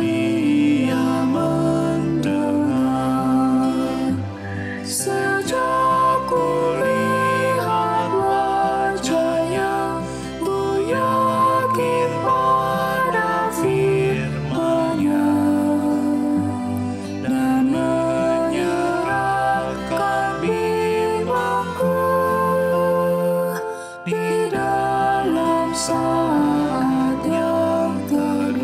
ia mendengar. Sejak kulihat wajahnya, ku yakin pada firman-Nya dan menyerahkan bimbangku di dalam saat yang teduh.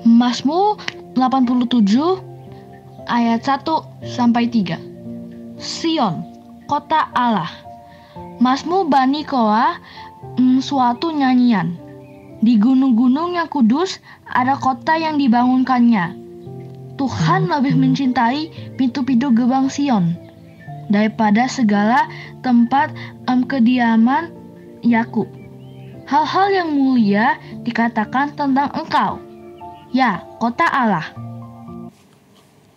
Mazmur 87 ayat 1-3. Sion, kota Allah. Mazmur Bani Korah, suatu nyanyian. Di gunung-gunung yang kudus ada kota yang dibangunkannya. Tuhan lebih mencintai pintu-pintu gerbang Sion daripada segala tempat kediaman Yakub. Hal-hal yang mulia dikatakan tentang Engkau, ya kota Allah.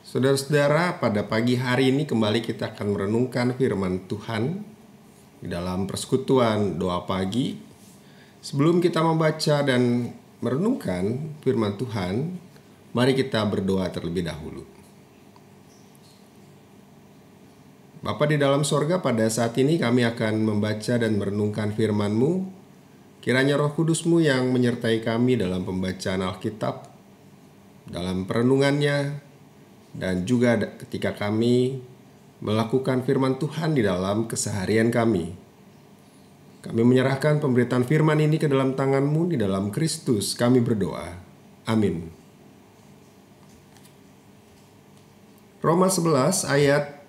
Saudara-saudara, pada pagi hari ini kembali kita akan merenungkan firman Tuhan di dalam persekutuan doa pagi. Sebelum kita membaca dan merenungkan firman Tuhan, mari kita berdoa terlebih dahulu. Bapa di dalam sorga, pada saat ini kami akan membaca dan merenungkan firman-Mu. Kiranya Roh Kudus-Mu yang menyertai kami dalam pembacaan Alkitab, dalam perenungannya, dan juga ketika kami melakukan firman Tuhan di dalam keseharian kami. Kami menyerahkan pemberitaan firman ini ke dalam tangan-Mu, di dalam Kristus kami berdoa. Amin. Roma 11 ayat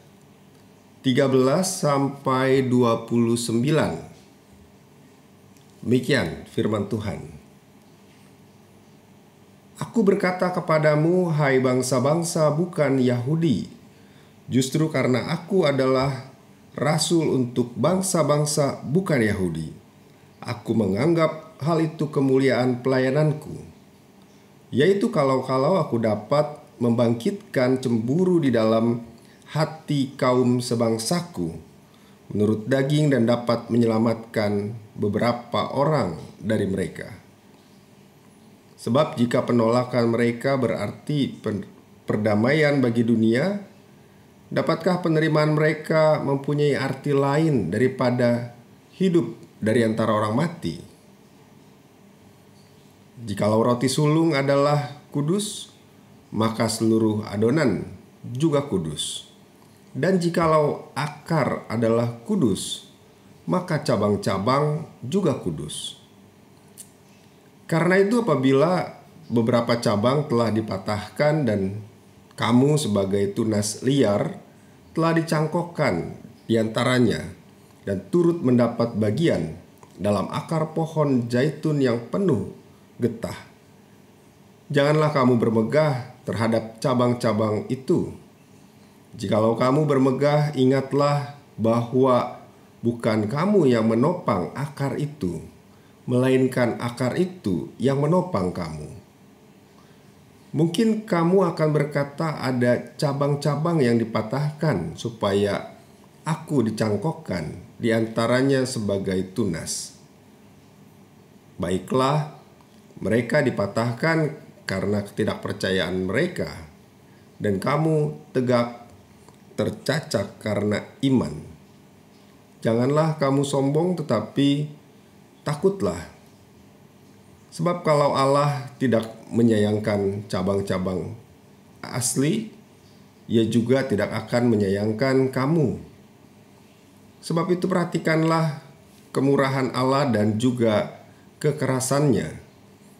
13-29. Demikian firman Tuhan. Aku berkata kepadamu, hai bangsa-bangsa bukan Yahudi, justru karena aku adalah rasul untuk bangsa-bangsa bukan Yahudi. Aku menganggap hal itu kemuliaan pelayananku, yaitu kalau aku dapat membangkitkan cemburu di dalam hati kaum sebangsaku menurut daging dan dapat menyelamatkan beberapa orang dari mereka. Sebab jika penolakan mereka berarti perdamaian bagi dunia, dapatkah penerimaan mereka mempunyai arti lain daripada hidup dari antara orang mati? Jikalau roti sulung adalah kudus, maka seluruh adonan juga kudus. Dan jikalau akar adalah kudus, maka cabang-cabang juga kudus. Karena itu apabila beberapa cabang telah dipatahkan dan kamu sebagai tunas liar telah dicangkokkan di antaranya dan turut mendapat bagian dalam akar pohon zaitun yang penuh getah, janganlah kamu bermegah terhadap cabang-cabang itu. Jikalau kamu bermegah, ingatlah bahwa bukan kamu yang menopang akar itu, melainkan akar itu yang menopang kamu. Mungkin kamu akan berkata, ada cabang-cabang yang dipatahkan supaya aku dicangkokkan di antaranya sebagai tunas. Baiklah, mereka dipatahkan karena ketidakpercayaan mereka, dan kamu tegak tercacat karena iman. Janganlah kamu sombong, tetapi takutlah. Sebab kalau Allah tidak menyayangkan cabang-cabang asli, Ia juga tidak akan menyayangkan kamu. Sebab itu perhatikanlah kemurahan Allah dan juga kekerasannya,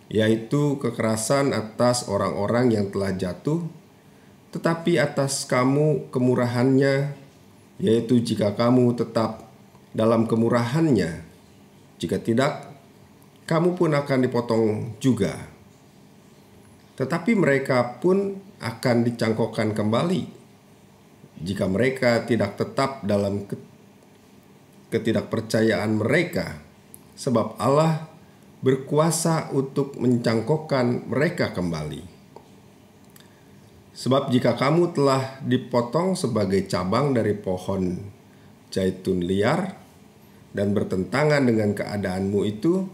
yaitu kekerasan atas orang-orang yang telah jatuh, tetapi atas kamu kemurahannya, yaitu jika kamu tetap dalam kemurahannya. Jika tidak, kamu pun akan dipotong juga. Tetapi mereka pun akan dicangkokkan kembali jika mereka tidak tetap dalam ketidakpercayaan mereka, sebab Allah berkuasa untuk mencangkokkan mereka kembali. Sebab jika kamu telah dipotong sebagai cabang dari pohon zaitun liar, dan bertentangan dengan keadaanmu itu,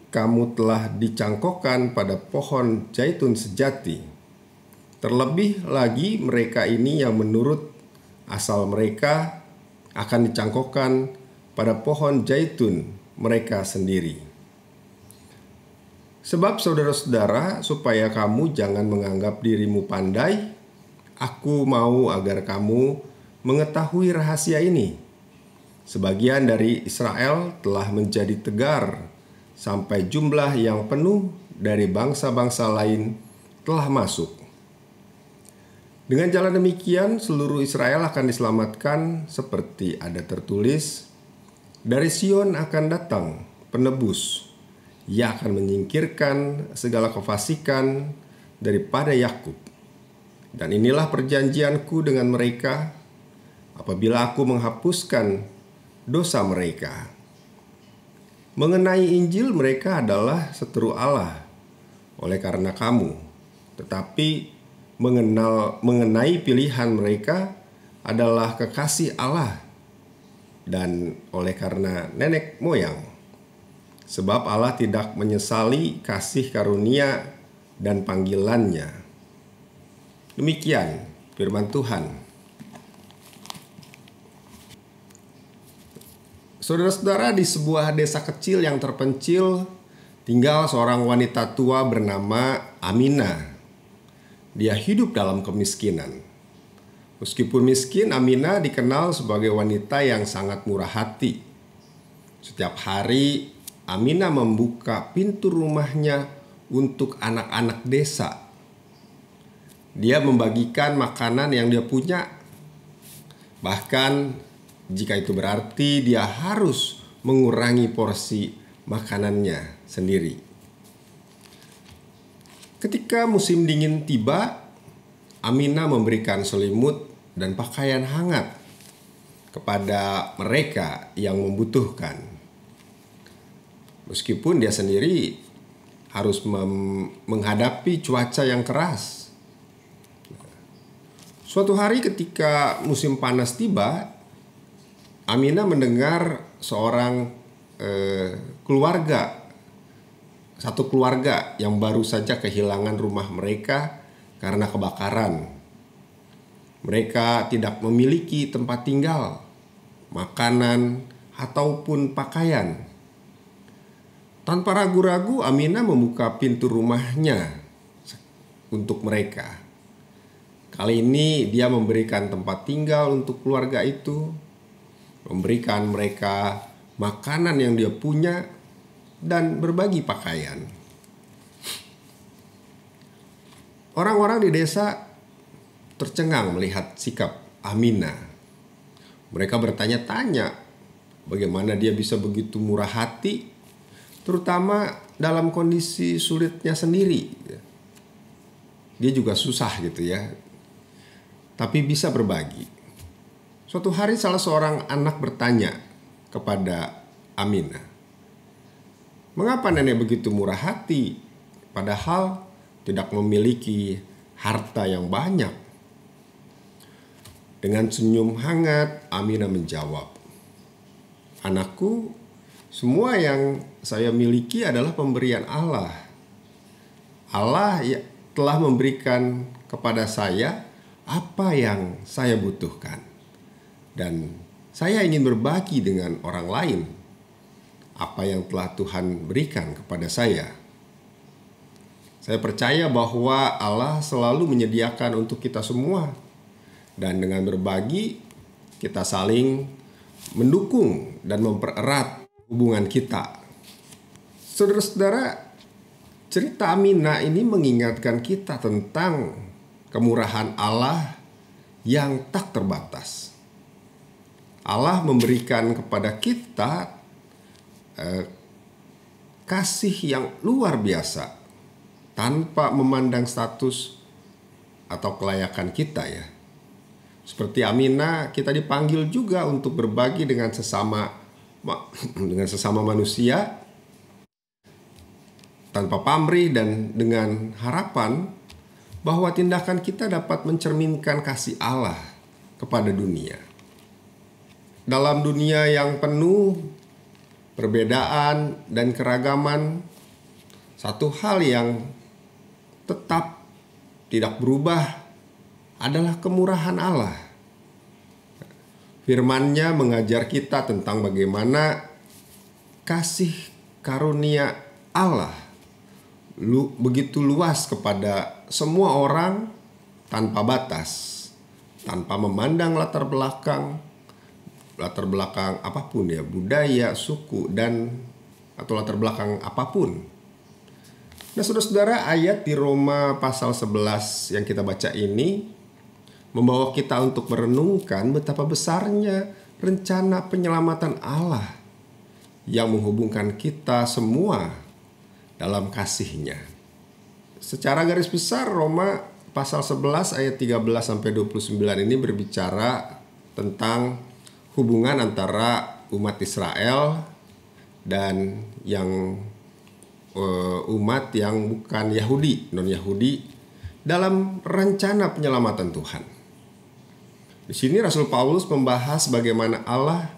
kamu telah dicangkokkan pada pohon zaitun sejati. Terlebih lagi mereka ini yang menurut asal mereka akan dicangkokkan pada pohon zaitun mereka sendiri. Sebab saudara-saudara, supaya kamu jangan menganggap dirimu pandai, aku mau agar kamu mengetahui rahasia ini. Sebagian dari Israel telah menjadi tegar, sampai jumlah yang penuh dari bangsa-bangsa lain telah masuk. Dengan jalan demikian, seluruh Israel akan diselamatkan seperti ada tertulis, dari Sion akan datang penebus. Ia akan menyingkirkan segala kefasikan daripada Yakub. Dan inilah perjanjianku dengan mereka apabila aku menghapuskan dosa mereka. Mengenai Injil, mereka adalah seteru Allah oleh karena kamu. Tetapi mengenai pilihan mereka adalah kekasih Allah dan oleh karena nenek moyang. Sebab Allah tidak menyesali kasih karunia dan panggilannya. Demikian firman Tuhan. Saudara-saudara, di sebuah desa kecil yang terpencil tinggal seorang wanita tua bernama Aminah. Dia hidup dalam kemiskinan. Meskipun miskin, Aminah dikenal sebagai wanita yang sangat murah hati. Setiap hari, Aminah membuka pintu rumahnya untuk anak-anak desa. Dia membagikan makanan yang dia punya. Bahkan jika itu berarti dia harus mengurangi porsi makanannya sendiri. Ketika musim dingin tiba, Aminah memberikan selimut dan pakaian hangat kepada mereka yang membutuhkan. Meskipun dia sendiri harus menghadapi cuaca yang keras. Suatu hari ketika musim panas tiba, Aminah mendengar seorang satu keluarga yang baru saja kehilangan rumah mereka karena kebakaran. Mereka tidak memiliki tempat tinggal, makanan, ataupun pakaian. Tanpa ragu-ragu, Aminah membuka pintu rumahnya untuk mereka. Kali ini dia memberikan tempat tinggal untuk keluarga itu, memberikan mereka makanan yang dia punya, dan berbagi pakaian. Orang-orang di desa tercengang melihat sikap Aminah. Mereka bertanya-tanya bagaimana dia bisa begitu murah hati, terutama dalam kondisi sulitnya sendiri. Dia juga susah gitu ya, tapi bisa berbagi. Suatu hari salah seorang anak bertanya kepada Aminah, "Mengapa nenek begitu murah hati, padahal tidak memiliki harta yang banyak?" Dengan senyum hangat, Aminah menjawab, "Anakku, semua yang saya miliki adalah pemberian Allah. Allah telah memberikan kepada saya apa yang saya butuhkan. Dan saya ingin berbagi dengan orang lain apa yang telah Tuhan berikan kepada saya. Saya percaya bahwa Allah selalu menyediakan untuk kita semua. Dan dengan berbagi, kita saling mendukung dan mempererat hubungan kita." Saudara-saudara, cerita Aminah ini mengingatkan kita tentang kemurahan Allah yang tak terbatas. Allah memberikan kepada kita kasih yang luar biasa tanpa memandang status atau kelayakan kita ya. Seperti Aminah, kita dipanggil juga untuk berbagi dengan sesama manusia tanpa pamrih dan dengan harapan bahwa tindakan kita dapat mencerminkan kasih Allah kepada dunia. dalam dunia yang penuh perbedaan dan keragaman, satu hal yang tetap tidak berubah adalah kemurahan Allah. Firman-Nya mengajar kita tentang bagaimana kasih karunia Allah begitu luas kepada semua orang tanpa batas, tanpa memandang latar belakang apapun ya, budaya, suku, dan atau latar belakang apapun. Nah, saudara-saudara, ayat di Roma pasal 11 yang kita baca ini membawa kita untuk merenungkan betapa besarnya rencana penyelamatan Allah yang menghubungkan kita semua dalam kasih-Nya. Secara garis besar, Roma pasal 11 ayat 13-29 ini berbicara tentang hubungan antara umat Israel dan yang umat yang bukan Yahudi, non-Yahudi, dalam rencana penyelamatan Tuhan. Di sini Rasul Paulus membahas bagaimana Allah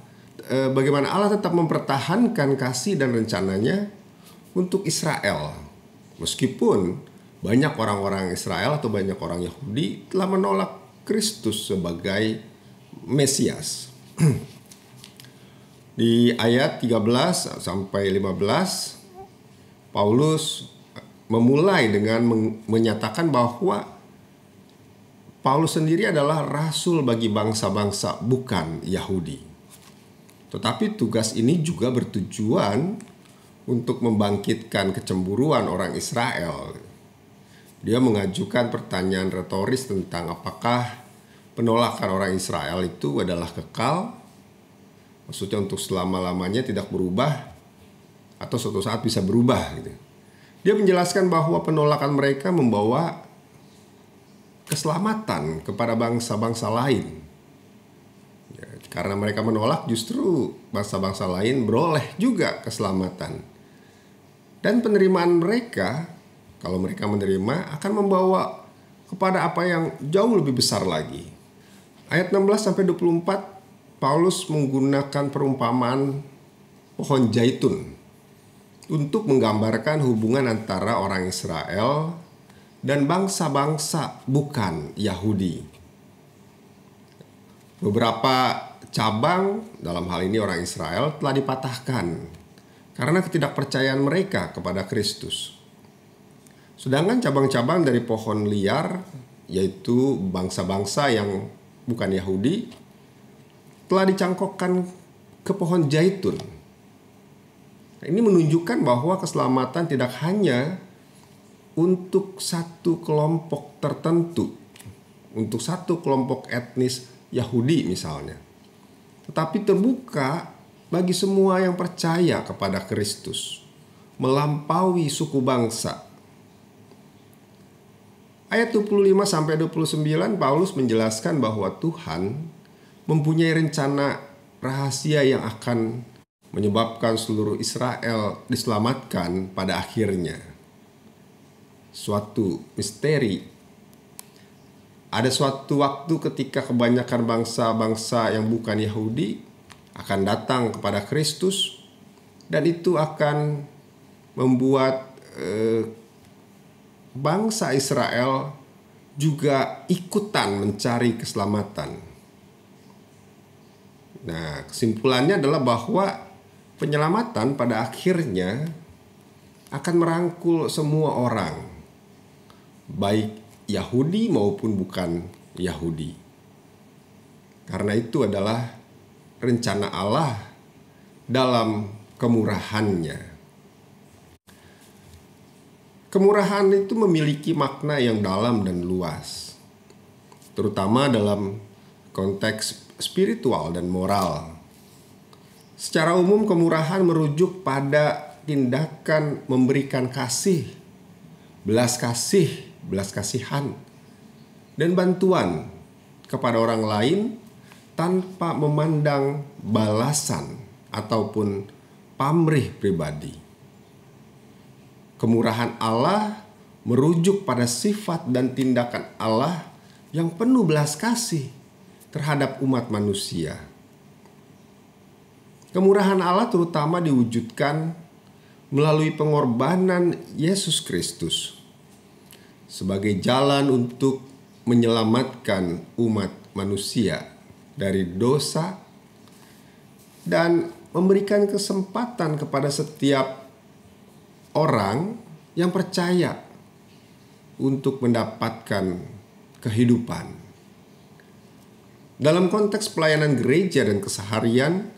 tetap mempertahankan kasih dan rencananya untuk Israel. Meskipun banyak orang-orang Israel atau banyak orang Yahudi telah menolak Kristus sebagai Mesias. Di ayat 13 sampai 15, Paulus memulai dengan menyatakan bahwa Paulus sendiri adalah rasul bagi bangsa-bangsa bukan Yahudi. Tetapi tugas ini juga bertujuan untuk membangkitkan kecemburuan orang Israel. Dia mengajukan pertanyaan retoris tentang apakah penolakan orang Israel itu adalah kekal, maksudnya untuk selama-lamanya tidak berubah, atau suatu saat bisa berubah gitu. Dia menjelaskan bahwa penolakan mereka membawa keselamatan kepada bangsa-bangsa lain. Ya, karena mereka menolak, justru bangsa-bangsa lain beroleh juga keselamatan. Dan penerimaan mereka, kalau mereka menerima, akan membawa kepada apa yang jauh lebih besar lagi. Ayat 16-24, Paulus menggunakan perumpamaan pohon zaitun untuk menggambarkan hubungan antara orang Israel dan bangsa-bangsa bukan Yahudi. Beberapa cabang, dalam hal ini orang Israel, telah dipatahkan karena ketidakpercayaan mereka kepada Kristus. Sedangkan cabang-cabang dari pohon liar, yaitu bangsa-bangsa yang bukan Yahudi, telah dicangkokkan ke pohon zaitun. Ini menunjukkan bahwa keselamatan tidak hanya untuk satu kelompok tertentu, untuk satu kelompok etnis Yahudi misalnya, tetapi terbuka bagi semua yang percaya kepada Kristus, melampaui suku bangsa. Ayat 25-29 Paulus menjelaskan bahwa Tuhan mempunyai rencana rahasia yang akan menyebabkan seluruh Israel diselamatkan pada akhirnya. Suatu misteri. Ada suatu waktu ketika kebanyakan bangsa-bangsa yang bukan Yahudi akan datang kepada Kristus, dan itu akan membuat bangsa Israel juga ikutan mencari keselamatan. Nah, kesimpulannya adalah bahwa penyelamatan pada akhirnya akan merangkul semua orang, baik Yahudi maupun bukan Yahudi. Karena itu adalah rencana Allah dalam kemurahan-Nya. Kemurahan itu memiliki makna yang dalam dan luas, terutama dalam konteks spiritual dan moral. Secara umum, kemurahan merujuk pada tindakan memberikan kasih, belas kasihan, dan bantuan kepada orang lain tanpa memandang balasan ataupun pamrih pribadi. Kemurahan Allah merujuk pada sifat dan tindakan Allah yang penuh belas kasih terhadap umat manusia. Kemurahan Allah terutama diwujudkan melalui pengorbanan Yesus Kristus sebagai jalan untuk menyelamatkan umat manusia dari dosa dan memberikan kesempatan kepada setiap orang yang percaya untuk mendapatkan kehidupan. Dalam konteks pelayanan gereja dan keseharian,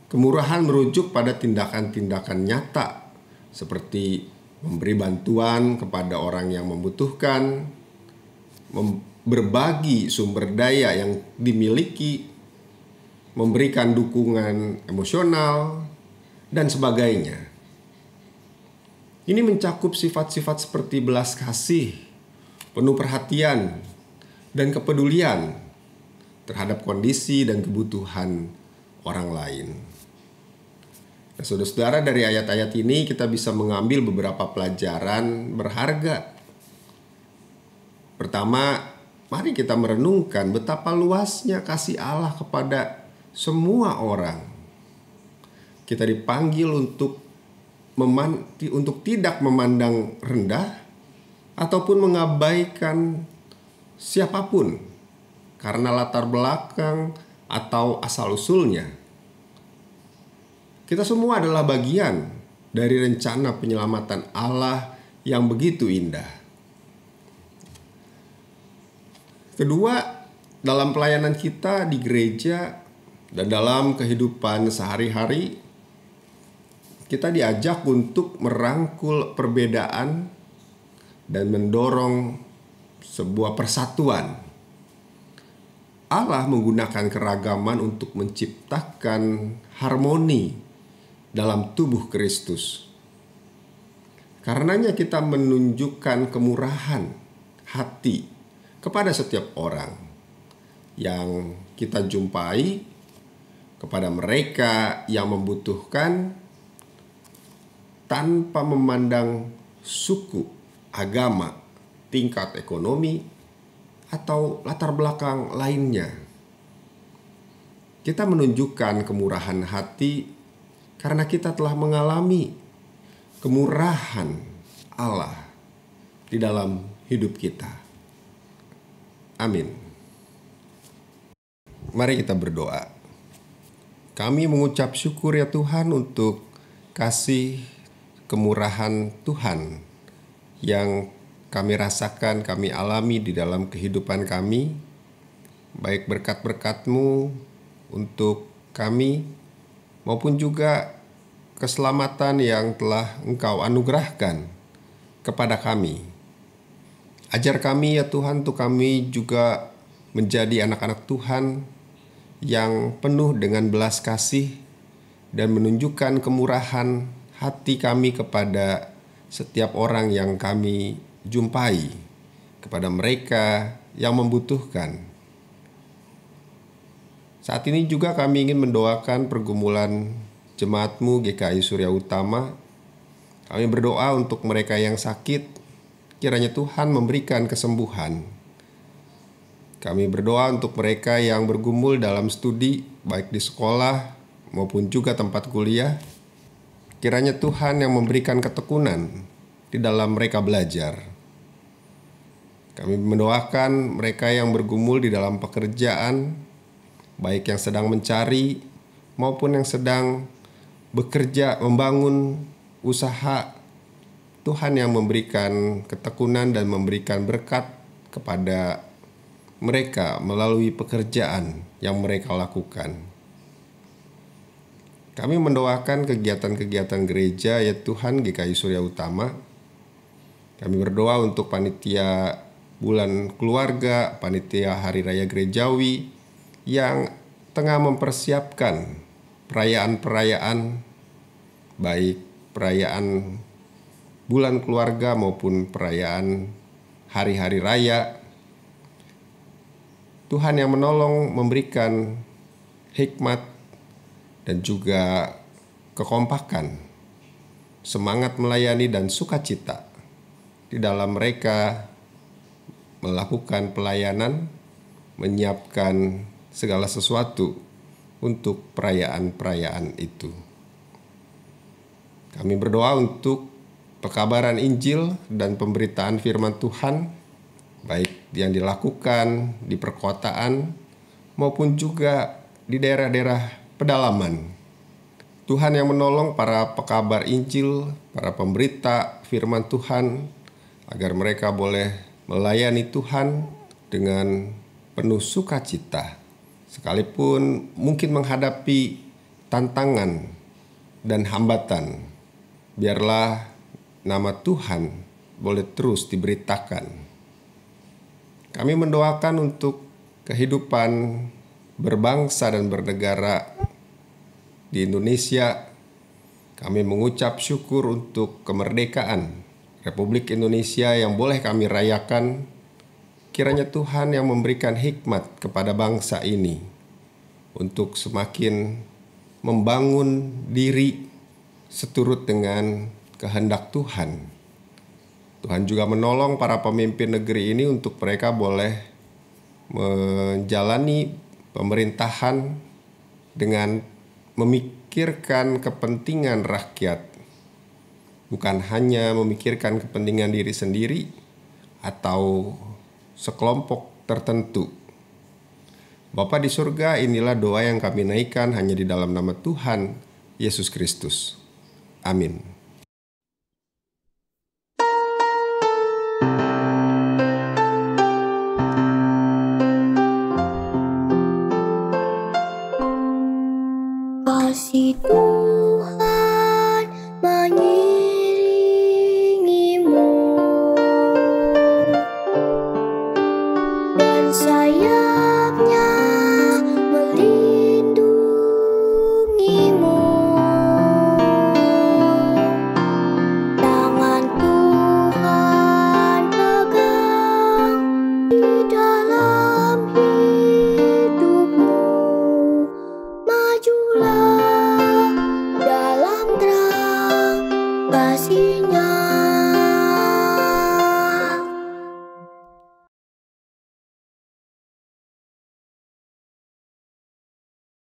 kemurahan merujuk pada tindakan-tindakan nyata seperti memberi bantuan kepada orang yang membutuhkan, berbagi sumber daya yang dimiliki, memberikan dukungan emosional, dan sebagainya. Ini mencakup sifat-sifat seperti belas kasih, penuh perhatian, dan kepedulian terhadap kondisi dan kebutuhan orang lain. Nah, saudara-saudara, dari ayat-ayat ini kita bisa mengambil beberapa pelajaran berharga. Pertama, mari kita merenungkan betapa luasnya kasih Allah kepada semua orang. Kita dipanggil untuk tidak memandang rendah ataupun mengabaikan siapapun karena latar belakang atau asal-usulnya. Kita semua adalah bagian dari rencana penyelamatan Allah yang begitu indah. Kedua, dalam pelayanan kita di gereja dan dalam kehidupan sehari-hari, kita diajak untuk merangkul perbedaan dan mendorong sebuah persatuan. Allah menggunakan keragaman untuk menciptakan harmoni dalam tubuh Kristus. Karenanya kita menunjukkan kemurahan hati kepada setiap orang yang kita jumpai, kepada mereka yang membutuhkan, tanpa memandang suku, agama, tingkat ekonomi, atau latar belakang lainnya. Kita menunjukkan kemurahan hati karena kita telah mengalami kemurahan Allah di dalam hidup kita. Amin. Mari kita berdoa. Kami mengucap syukur ya Tuhan untuk kasih kemurahan Tuhan yang kami rasakan, kami alami di dalam kehidupan kami, baik berkat-berkat-Mu untuk kami, maupun juga keselamatan yang telah Engkau anugerahkan kepada kami. Ajar kami ya Tuhan untuk kami juga menjadi anak-anak Tuhan yang penuh dengan belas kasih dan menunjukkan kemurahan hati kami kepada setiap orang yang kami jumpai, kepada mereka yang membutuhkan. Saat ini juga kami ingin mendoakan pergumulan jemaat-Mu GKI Surya Utama. Kami berdoa untuk mereka yang sakit, kiranya Tuhan memberikan kesembuhan. Kami berdoa untuk mereka yang bergumul dalam studi, baik di sekolah maupun juga tempat kuliah. Kiranya Tuhan yang memberikan ketekunan di dalam mereka belajar. Kami mendoakan mereka yang bergumul di dalam pekerjaan, baik yang sedang mencari maupun yang sedang bekerja, membangun usaha. Tuhan yang memberikan ketekunan dan memberikan berkat kepada mereka melalui pekerjaan yang mereka lakukan. Kami mendoakan kegiatan-kegiatan gereja ya Tuhan GKI Surya Utama. Kami berdoa untuk panitia bulan keluarga, panitia Hari Raya Gerejawi yang tengah mempersiapkan perayaan-perayaan, baik perayaan bulan keluarga maupun perayaan hari-hari raya. Tuhan yang menolong memberikan hikmat dan juga kekompakan, semangat melayani dan sukacita di dalam mereka melakukan pelayanan, menyiapkan segala sesuatu untuk perayaan-perayaan itu. Kami berdoa untuk pekabaran Injil dan pemberitaan firman Tuhan, baik yang dilakukan di perkotaan maupun juga di daerah-daerah pedalaman. Tuhan yang menolong para pekabar Injil, para pemberita firman Tuhan, agar mereka boleh melayani Tuhan dengan penuh sukacita, sekalipun mungkin menghadapi tantangan dan hambatan. Biarlah nama Tuhan boleh terus diberitakan. Kami mendoakan untuk kehidupan berbangsa dan bernegara di Indonesia. Kami mengucap syukur untuk kemerdekaan Republik Indonesia yang boleh kami rayakan. Kiranya Tuhan yang memberikan hikmat kepada bangsa ini untuk semakin membangun diri seturut dengan kehendak Tuhan. Tuhan juga menolong para pemimpin negeri ini untuk mereka boleh menjalani pemerintahan dengan memikirkan kepentingan rakyat, bukan hanya memikirkan kepentingan diri sendiri atau sekelompok tertentu. Bapa di surga, inilah doa yang kami naikkan hanya di dalam nama Tuhan Yesus Kristus. Amin. Kasih Tuhan mengiringimu dan sayapnya melindungimu. Tangan Tuhan pegang di dalam hidupmu. Majulah dalam terang kasih-Nya.